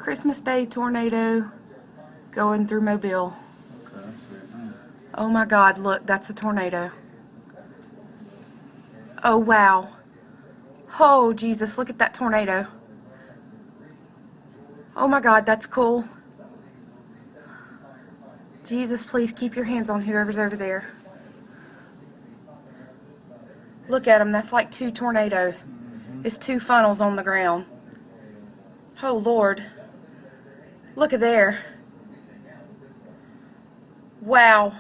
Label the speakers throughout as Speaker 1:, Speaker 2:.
Speaker 1: Christmas Day tornado going through Mobile.
Speaker 2: Okay, I see it now.
Speaker 1: Oh my God, look, that's a tornado. Oh wow. Oh Jesus, look at that tornado. Oh my God, that's cool. Jesus, please keep your hands on whoever's over there. Look at them, that's like two tornadoes. It's two funnels on the ground. Oh Lord. Look at there. Wow.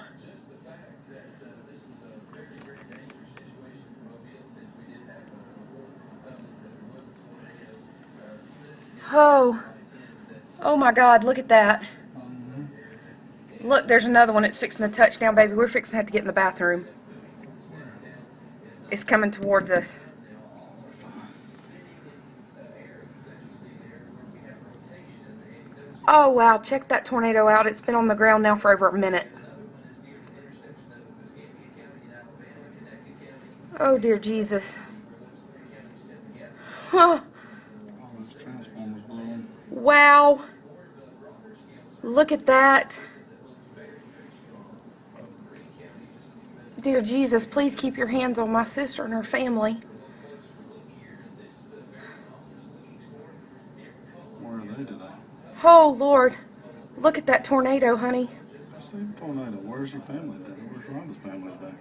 Speaker 1: Oh. Oh my God, look at that. Look, there's another one. It's fixing to touch down, baby. We're fixing to have to get in the bathroom. It's coming towards us. Oh wow, check that tornado out. It's been on the ground now for over a minute. Oh dear Jesus. Huh.
Speaker 2: All those transformers blowing.
Speaker 1: Wow. Look at that. Dear Jesus, please keep your hands on my sister and her family.
Speaker 2: Where are they today?
Speaker 1: Oh Lord. Look at that tornado, honey.
Speaker 2: I see the tornado. Where's your family today? Where's Rhonda's family today?